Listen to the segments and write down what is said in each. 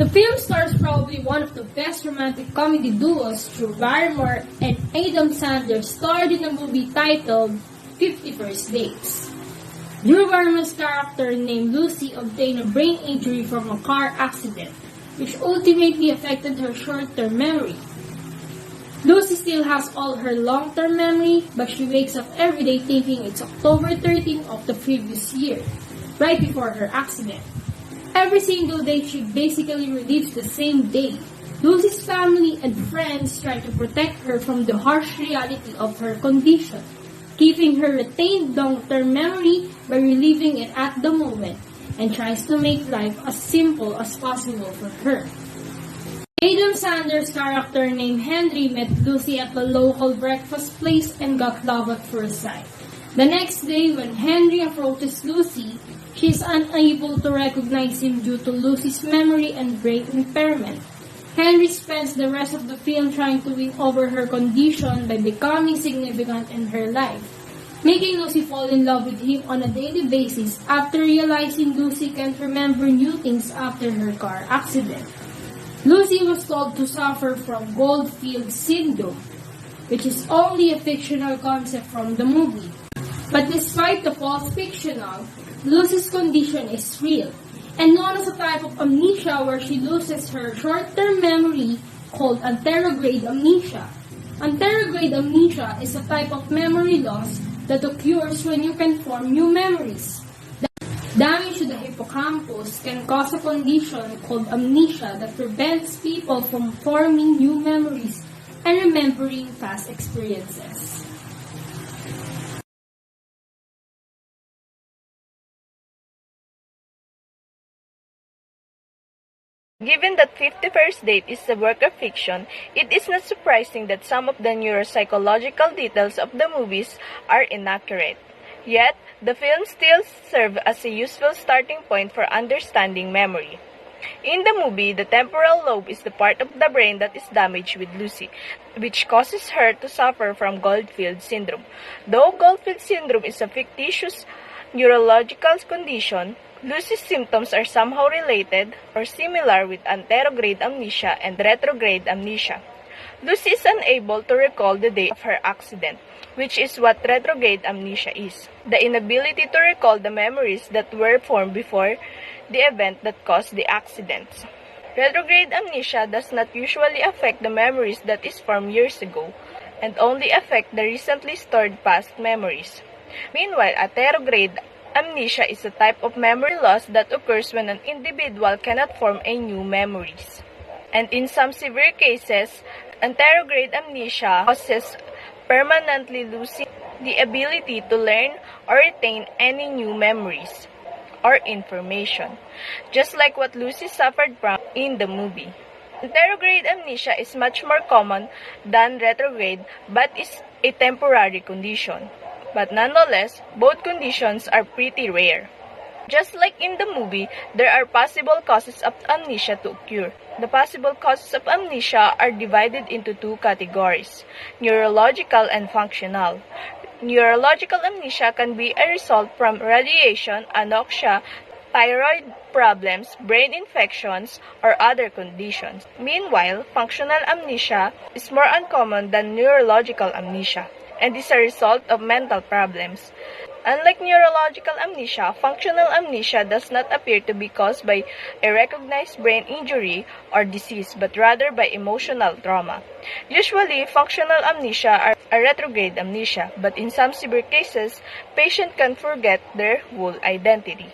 The film stars probably one of the best romantic comedy duos, Drew Barrymore and Adam Sandler, starred in a movie titled 50 First Dates. Drew Barrymore's character named Lucy obtained a brain injury from a car accident, which ultimately affected her short-term memory. Lucy still has all her long-term memory, but she wakes up every day thinking it's October 13th of the previous year, right before her accident. Every single day, she basically relives the same day. Lucy's family and friends try to protect her from the harsh reality of her condition, keeping her retained long-term memory by reliving it at the moment, and tries to make life as simple as possible for her. Adam Sandler's character named Henry met Lucy at the local breakfast place and got love at first sight. The next day, when Henry approaches Lucy, she is unable to recognize him due to Lucy's memory and brain impairment. Henry spends the rest of the film trying to win over her condition by becoming significant in her life, making Lucy fall in love with him on a daily basis after realizing Lucy can't remember new things after her car accident. Lucy was told to suffer from Goldfield syndrome, which is only a fictional concept from the movie. But despite the false fictional, Lucy's condition is real, and known as a type of amnesia where she loses her short-term memory called anterograde amnesia. Anterograde amnesia is a type of memory loss that occurs when you can form new memories. Damage to the hippocampus can cause a condition called amnesia that prevents people from forming new memories and remembering past experiences. Given that 50 First Date is a work of fiction, it is not surprising that some of the neuropsychological details of the movies are inaccurate. Yet, the film still serves as a useful starting point for understanding memory. In the movie, the temporal lobe is the part of the brain that is damaged with Lucy, which causes her to suffer from Goldfield syndrome. Though Goldfield syndrome is a fictitious neurological condition, Lucy's symptoms are somehow related or similar with anterograde amnesia and retrograde amnesia. Lucy is unable to recall the day of her accident, which is what retrograde amnesia is, the inability to recall the memories that were formed before the event that caused the accident. Retrograde amnesia does not usually affect the memories that is formed years ago, and only affect the recently stored past memories. Meanwhile, anterograde amnesia is a type of memory loss that occurs when an individual cannot form a new memories. And in some severe cases, anterograde amnesia causes permanently losing the ability to learn or retain any new memories or information, just like what Lucy suffered from in the movie. Anterograde amnesia is much more common than retrograde but is a temporary condition. But nonetheless, both conditions are pretty rare. Just like in the movie, there are possible causes of amnesia to occur. The possible causes of amnesia are divided into two categories: neurological and functional. Neurological amnesia can be a result from radiation, anoxia, thyroid problems, brain infections, or other conditions. Meanwhile, functional amnesia is more uncommon than neurological amnesia, and is a result of mental problems. Unlike neurological amnesia, functional amnesia does not appear to be caused by a recognized brain injury or disease, but rather by emotional trauma. Usually, functional amnesia are retrograde amnesia, but in some severe cases, patients can forget their whole identity.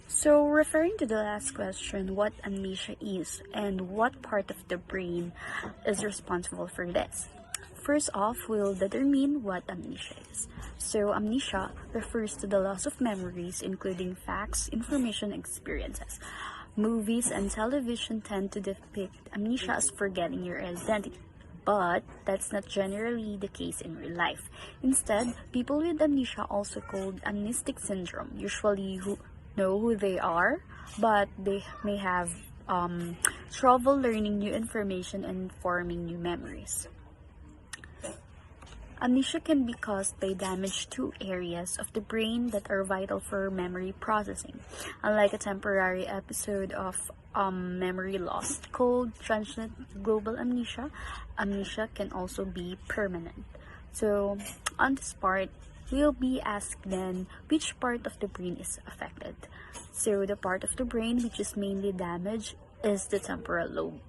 So, referring to the last question, what amnesia is and what part of the brain is responsible for this? First off, we'll determine what amnesia is. So, amnesia refers to the loss of memories, including facts, information, experiences. Movies and television tend to depict amnesia as forgetting your identity. But that's not generally the case in real life. Instead, people with amnesia, also called amnestic syndrome, usually know who they are, but they may have trouble learning new information and forming new memories. Amnesia can be caused by damage to areas of the brain that are vital for memory processing. Unlike a temporary episode of memory loss called transient global amnesia, amnesia can also be permanent. So, on this part, we'll be asked then which part of the brain is affected. So, the part of the brain which is mainly damaged is the temporal lobe.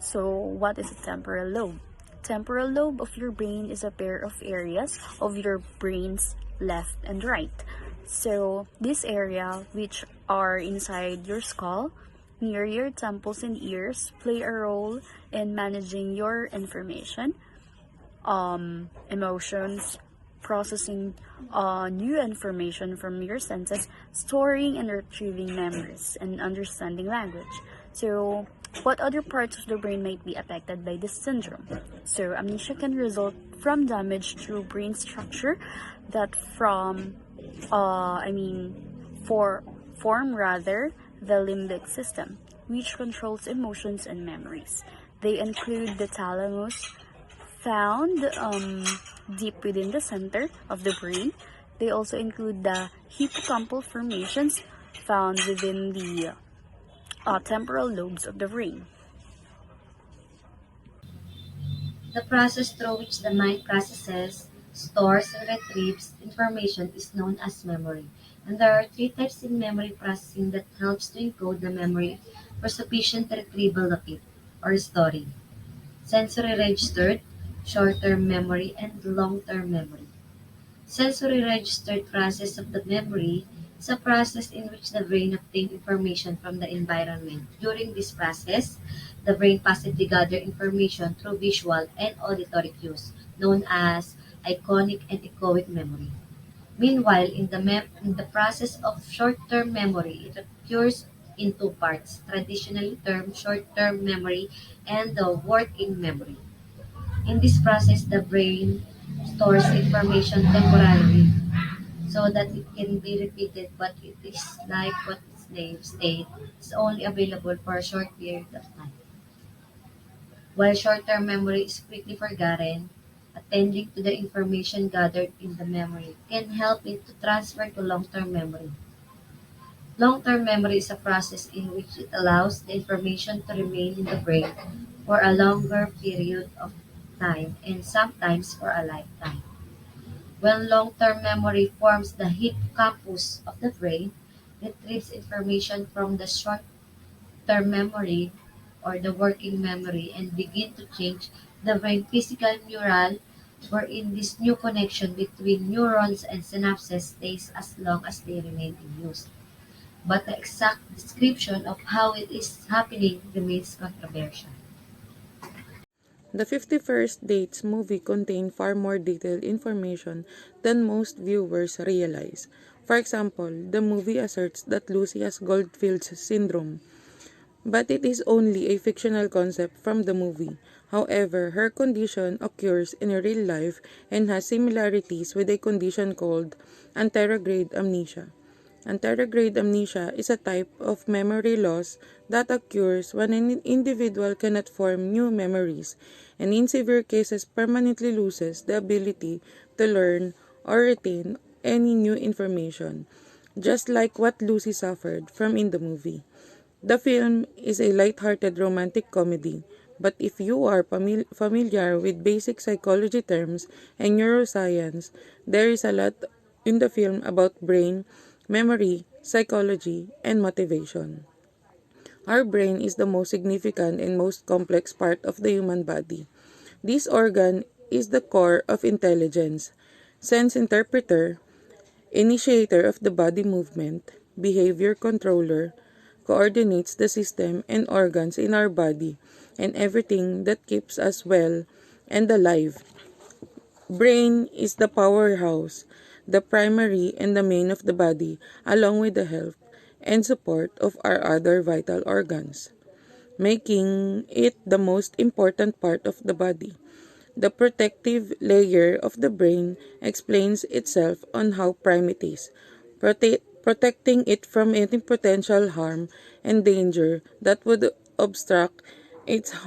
So, what is a temporal lobe? Temporal lobe of your brain is a pair of areas of your brain's left and right. So, this area, which are inside your skull, near your temples and ears, play a role in managing your information, emotions, processing new information from your senses, storing and retrieving memories, and understanding language. So, what other parts of the brain might be affected by this syndrome? So, amnesia can result from damage to brain structure that form rather the limbic system, which controls emotions and memories. They include the thalamus, found deep within the center of the brain. They also include the hippocampal formations found within the temporal lobes of the brain. The process through which the mind processes, stores, and retrieves information is known as memory. And there are three types in memory processing that helps to encode the memory for sufficient retrieval of it, or story. Sensory registered, short-term memory, and long-term memory. Sensory registered process of the memory is a process in which the brain obtains information from the environment. During this process, the brain passively gathers information through visual and auditory cues, known as iconic and echoic memory. Meanwhile, in the process of short-term memory, it occurs in two parts, traditionally termed short-term memory and the working memory. In this process, the brain stores information temporarily so that it can be repeated, but it is like what its name states, it's only available for a short period of time. While short-term memory is quickly forgotten, attending to the information gathered in the memory can help it to transfer to long-term memory. Long-term memory is a process in which it allows the information to remain in the brain for a longer period of time and sometimes for a lifetime. When long-term memory forms the hippocampus of the brain, retrieves information from the short-term memory or the working memory and begin to change the brain physical neural wherein this new connection between neurons and synapses stays as long as they remain in use. But the exact description of how it is happening remains controversial. The 51st Dates movie contained far more detailed information than most viewers realize. For example, the movie asserts that Lucy has Goldfield's syndrome, but it is only a fictional concept from the movie. However, her condition occurs in real life and has similarities with a condition called anterograde amnesia. Anterograde amnesia is a type of memory loss that occurs when an individual cannot form new memories and in severe cases permanently loses the ability to learn or retain any new information, just like what Lucy suffered from in the movie. The film is a light-hearted romantic comedy, but if you are familiar with basic psychology terms and neuroscience, there is a lot in the film about brain, memory, psychology, and motivation. Our brain is the most significant and most complex part of the human body. This organ is the core of intelligence, sense interpreter, initiator of the body movement, behavior controller, coordinates the system and organs in our body, and everything that keeps us well and alive. Brain is the powerhouse, the primary and the main of the body, along with the health and support of our other vital organs, making it the most important part of the body. The protective layer of the brain explains itself on how prime it is, protecting it from any potential harm and danger that would obstruct its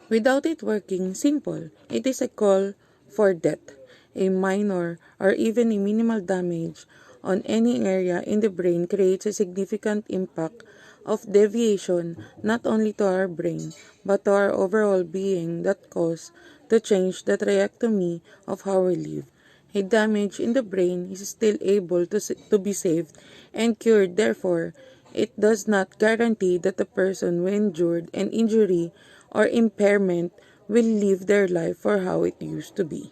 Without it working, simple, it is a call for death. A minor or even a minimal damage on any area in the brain creates a significant impact of deviation not only to our brain but to our overall being that cause to change the trajectory of how we live. A damage in the brain is still able to be saved and cured. Therefore, it does not guarantee that the person who endured an injury or impairment will live their life for how it used to be.